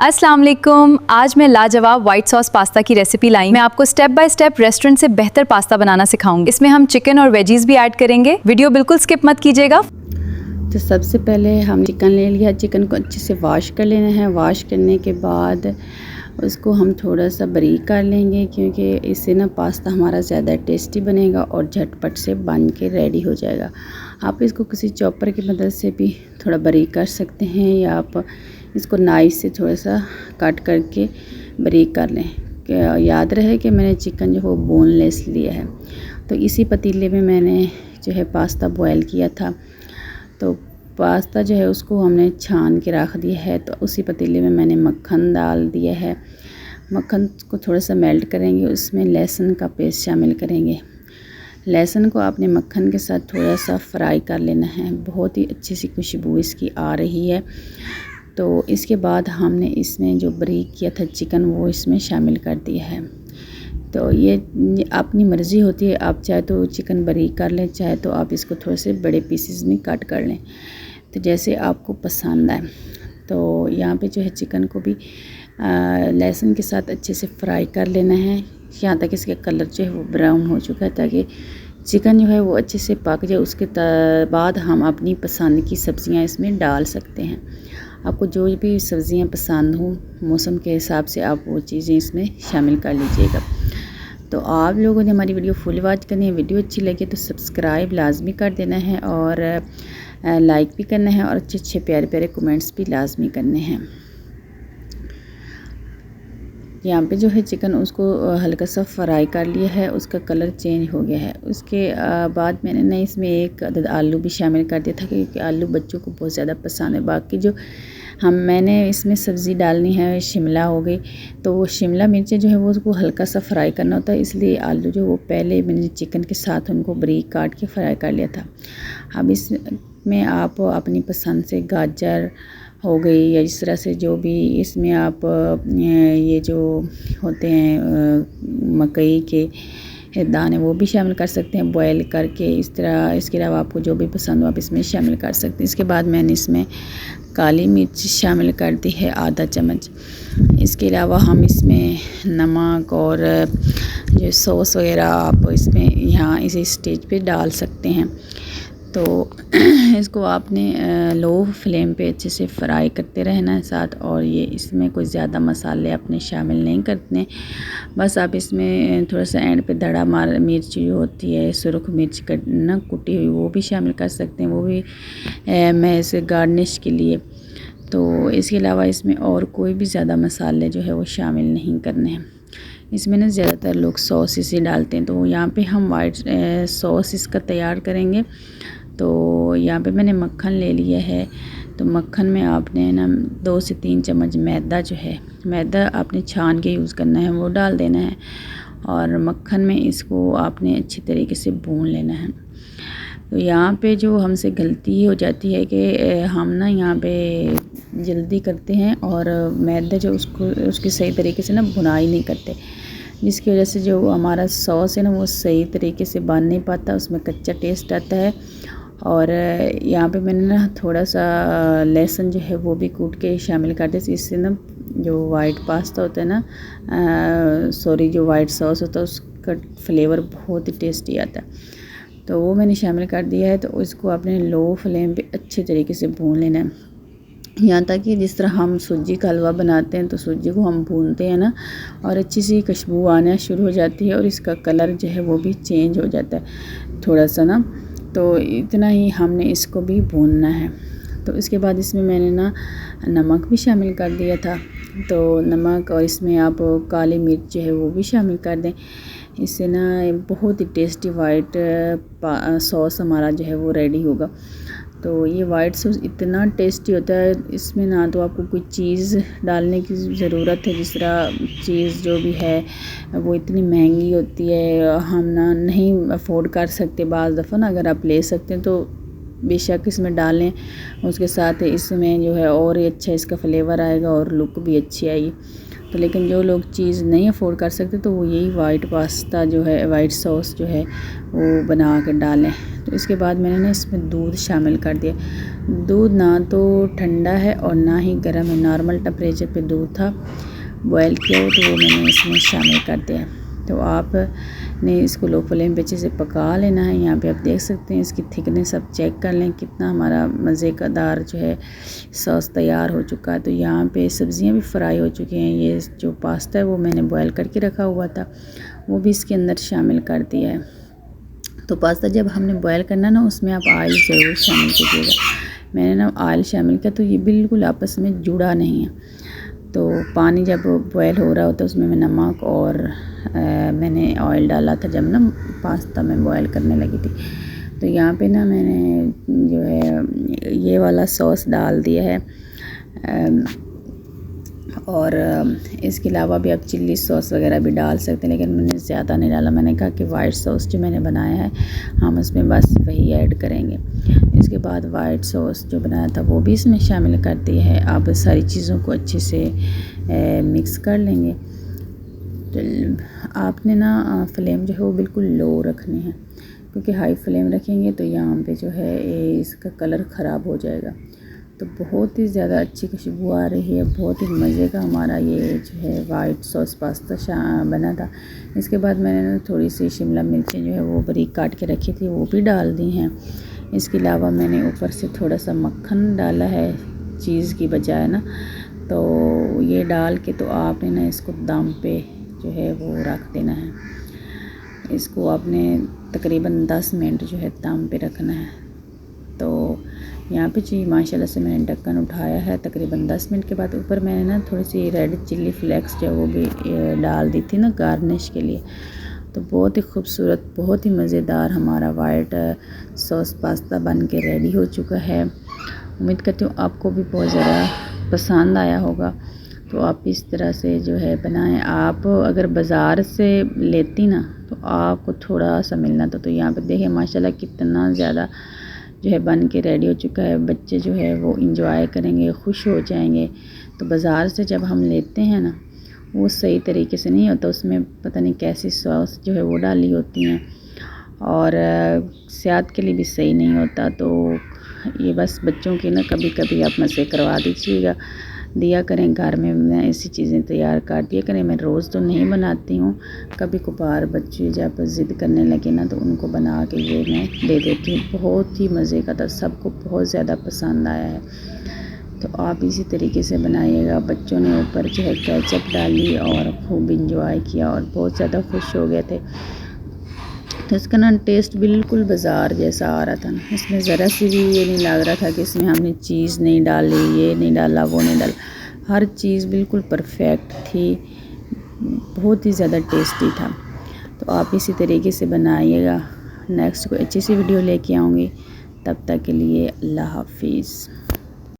अस्सलाम वालेकुम। आज मैं लाजवाब वाइट सॉस पास्ता की रेसिपी लाई। मैं आपको स्टेप बाय स्टेप रेस्टोरेंट से बेहतर पास्ता बनाना सिखाऊंगी। इसमें हम चिकन और वेजीज भी ऐड करेंगे। वीडियो बिल्कुल स्किप मत कीजिएगा। तो सबसे पहले हम चिकन ले लिया। चिकन को अच्छे से वॉश कर लेना है। वॉश करने के बाद उसको हम थोड़ा सा बारीक कर लेंगे, क्योंकि इससे ना पास्ता हमारा ज़्यादा टेस्टी बनेगा और झटपट से बन के रेडी हो जाएगा। आप इसको किसी चॉपर की मदद से भी थोड़ा बारीक कर सकते हैं, या आप इसको नाइफ से थोड़ा सा कट करके बारीक कर लें। याद रहे कि मैंने चिकन जो है वो बोनलेस लिया है। तो इसी पतीले में मैंने जो है पास्ता बॉयल किया था। तो पास्ता जो है उसको हमने छान के रख दिया है। तो उसी पतीले में मैंने मक्खन डाल दिया है। मक्खन को थोड़ा सा मेल्ट करेंगे, उसमें लहसुन का पेस्ट शामिल करेंगे। लहसुन को आपने मक्खन के साथ थोड़ा सा फ्राई कर लेना है। बहुत ही अच्छी सी खुशबू इसकी आ रही है। तो इसके बाद हमने इसमें जो बारीक किया था चिकन वो इसमें शामिल कर दिया है। तो ये अपनी मर्ज़ी होती है, आप चाहे तो चिकन बारीक कर लें, चाहे तो आप इसको थोड़े से बड़े पीसेस में कट कर लें, तो जैसे आपको पसंद आए। तो यहाँ पे जो है चिकन को भी लहसुन के साथ अच्छे से फ्राई कर लेना है, यहाँ तक इसका कलर जो है वो ब्राउन हो चुका है, ताकि चिकन जो है वो अच्छे से पक जाए। उसके बाद हम अपनी पसंद की सब्ज़ियाँ इसमें डाल सकते हैं। आपको जो भी सब्ज़ियाँ पसंद हों मौसम के हिसाब से आप वो चीज़ें इसमें शामिल कर लीजिएगा। तो आप लोगों ने हमारी वीडियो फुल वॉच करनी है। वीडियो अच्छी लगे तो सब्सक्राइब लाजमी कर देना है, और लाइक भी करना है, और अच्छे अच्छे प्यारे प्यारे कमेंट्स भी लाजमी करने हैं। यहाँ पे जो है चिकन उसको हल्का सा फ्राई कर लिया है, उसका कलर चेंज हो गया है। उसके बाद मैंने ना इसमें एक अदद आलू भी शामिल कर दिया था, क्योंकि आलू बच्चों को बहुत ज़्यादा पसंद है। बाकी जो मैंने इसमें सब्ज़ी डालनी है शिमला हो गई, तो वो शिमला मिर्चें जो है वो उसको हल्का सा फ्राई करना होता है, इसलिए आलू जो वो पहले मैंने चिकन के साथ उनको बारीक काट के फ्राई कर लिया था। अब इसमें आप अपनी पसंद से गाजर हो गई, या इस तरह से जो भी इसमें आप ये जो होते हैं मकई के दाने वो भी शामिल कर सकते हैं बॉयल करके। इस तरह इसके अलावा आपको जो भी पसंद हो आप इसमें शामिल कर सकते हैं। इसके बाद मैंने इसमें काली मिर्च शामिल कर दी है आधा चम्मच। इसके अलावा हम इसमें नमक और जो सॉस वगैरह आप इसमें यहाँ इसी स्टेज पे डाल सकते हैं। तो इसको आपने लो फ्लेम पे अच्छे से फ्राई करते रहना है साथ, और ये इसमें कोई ज़्यादा मसाले आपने शामिल नहीं करने। बस आप इसमें थोड़ा सा एंड पे धड़ा मार मिर्च जो होती है सुरख मिर्च ना कुटी हुई वो भी शामिल कर सकते हैं, वो भी मैं इसे गार्निश के लिए। तो इसके अलावा इसमें और कोई भी ज़्यादा मसाले जो है वो शामिल नहीं करने हैं। इसमें ना ज़्यादातर लोग सॉस इसे डालते हैं, तो यहाँ पे हम वाइट सॉस इसका तैयार करेंगे। तो यहाँ पे मैंने मक्खन ले लिया है। तो मक्खन में आपने ना 2 से 3 चम्मच मैदा जो है, मैदा आपने छान के यूज़ करना है, वो डाल देना है, और मक्खन में इसको आपने अच्छी तरीके से भून लेना है। तो यहाँ पे जो हमसे गलती हो जाती है कि हम ना यहाँ पे जल्दी करते हैं और मैदा जो उसकी सही तरीके से ना भुनाई नहीं करते, जिसकी वजह से जो हमारा सॉस है ना वो सही तरीके से बन नहीं पाता, उसमें कच्चा टेस्ट आता है। और यहाँ पे मैंने ना थोड़ा सा लहसुन जो है वो भी कूट के शामिल कर दिया, इससे ना जो वाइट पास्ता होता है ना जो वाइट सॉस होता है उसका फ्लेवर बहुत ही टेस्टी आता है। तो वो मैंने शामिल कर दिया है। तो इसको आपने लो फ्लेम पे अच्छे तरीके से भून लेना है, यहाँ तक कि जिस तरह हम सूजी का हलवा बनाते हैं तो सूजी को हम भूनते हैं ना, और अच्छी सी खुशबू आना शुरू हो जाती है, और इसका कलर जो है वो भी चेंज हो जाता है थोड़ा सा ना। तो इतना ही हमने इसको भी भूनना है। तो इसके बाद इसमें मैंने ना नमक भी शामिल कर दिया था। तो नमक और इसमें आप काली मिर्च जो है वो भी शामिल कर दें, इससे ना बहुत ही टेस्टी वाइट सॉस हमारा जो है वो रेडी होगा। तो ये वाइट सॉस इतना टेस्टी होता है, इसमें ना तो आपको कोई चीज़ डालने की ज़रूरत है, जिस तरह चीज़ जो भी है वो इतनी महंगी होती है, हम ना नहीं अफोर्ड कर सकते। बाज़ दफ़ा ना अगर आप ले सकते हैं तो बेशक इसमें डालें, उसके साथ इसमें जो है और ही अच्छा इसका फ्लेवर आएगा और लुक भी अच्छी आएगी। तो लेकिन जो लोग चीज़ नहीं अफोर्ड कर सकते तो वो यही वाइट पास्ता जो है, वाइट सॉस जो है वो बना कर डालें। तो इसके बाद मैंने ना इसमें दूध शामिल कर दिया। दूध ना तो ठंडा है और ना ही गर्म है, नॉर्मल टेम्परेचर पे दूध था, बॉयल किया हो, तो वो मैंने इसमें शामिल कर दिया। तो आपने इसको लो फ्लेम पे अच्छे से पका लेना है। यहाँ पे आप देख सकते हैं इसकी थिकनेस आप चेक कर लें, कितना हमारा मज़े का दार जो है सॉस तैयार हो चुका है। तो यहाँ पे सब्ज़ियाँ भी फ्राई हो चुकी हैं। ये जो पास्ता है वो मैंने बॉयल करके रखा हुआ था, वो भी इसके अंदर शामिल कर दिया है। तो पास्ता जब हमने बॉयल करना ना, उसमें आप ऑयल ज़रूर शामिल कीजिएगा। मैंने ना ऑयल शामिल किया तो ये बिल्कुल आपस में जुड़ा नहीं है। तो पानी जब बॉयल हो रहा होता है उसमें मैं नमक और मैंने ऑयल डाला था जब ना पास्ता में बॉयल करने लगी थी। तो यहाँ पे ना मैंने जो है ये वाला सॉस डाल दिया है, और इसके अलावा भी आप चिल्ली सॉस वगैरह भी डाल सकते हैं, लेकिन मैंने ज़्यादा नहीं डाला। मैंने कहा कि वाइट सॉस जो मैंने बनाया है हम उसमें बस वही ऐड करेंगे। इसके बाद वाइट सॉस जो बनाया था वो भी इसमें शामिल कर दिया है। आप सारी चीज़ों को अच्छे से मिक्स कर लेंगे। तो आपने ना फ्लेम जो है वो बिल्कुल लो रखनी है, क्योंकि हाई फ्लेम रखेंगे तो यहाँ पे जो है इसका कलर ख़राब हो जाएगा। तो बहुत ही ज़्यादा अच्छी खुशबू आ रही है, बहुत ही मज़े का हमारा ये जो है वाइट सॉस पास्ता बना था। इसके बाद मैंने ना थोड़ी सी शिमला मिर्चें जो है वो बारीक काट के रखी थी, वो भी डाल दी हैं। इसके अलावा मैंने ऊपर से थोड़ा सा मक्खन डाला है चीज़ की बजाय ना। तो ये डाल के तो आपने ना इसको दम पे जो है वो रख देना है। इसको आपने तकरीबन 10 मिनट जो है दम पे रखना है। तो यहाँ पे जी माशाल्लाह से मैंने ढक्कन उठाया है। तकरीबन 10 मिनट के बाद ऊपर मैंने ना थोड़ी सी रेड चिल्ली फ्लेक्स जो वो भी डाल दी थी ना गार्निश के लिए। तो बहुत ही खूबसूरत, बहुत ही मज़ेदार हमारा वाइट सॉस पास्ता बन के रेडी हो चुका है। उम्मीद करती हूँ आपको भी बहुत ज़्यादा पसंद आया होगा। तो आप इस तरह से जो है बनाएं। आप अगर बाज़ार से लेती ना तो आपको थोड़ा सा मिलना था। तो यहाँ पे देखें माशाल्लाह कितना ज़्यादा जो है बन के रेडी हो चुका है। बच्चे जो है वो इंजॉय करेंगे, खुश हो जाएंगे। तो बाज़ार से जब हम लेते हैं ना वो सही तरीके से नहीं होता, उसमें पता नहीं कैसी सॉस जो है वो डाली होती हैं, और सेहत के लिए भी सही नहीं होता। तो ये बस बच्चों के ना कभी कभी आप मज़े करवा दिया करें। घर में मैं ऐसी चीज़ें तैयार कर दिया करें। मैं रोज़ तो नहीं बनाती हूँ, कभी कभार बच्चे जब ज़िद करने लगे ना तो उनको बना के ये मैं दे देती हूँ। बहुत ही मज़े का था, सबको बहुत ज़्यादा पसंद आया है। तो आप इसी तरीके से बनाइएगा। बच्चों ने ऊपर जो है केचप डाली और खूब इंजॉय किया और बहुत ज़्यादा खुश हो गए थे। तो इसका ना टेस्ट बिल्कुल बाज़ार जैसा आ रहा था ना, इसमें ज़रा सी भी ये नहीं लग रहा था कि इसमें हमने चीज़ नहीं डाली, ये नहीं डाला, वो नहीं डाला। हर चीज़ बिल्कुल परफेक्ट थी, बहुत ही ज़्यादा टेस्टी था। तो आप इसी तरीके से बनाइएगा। नेक्स्ट कोई अच्छी सी वीडियो लेके आऊँगी, तब तक के लिए अल्लाह हाफिज़।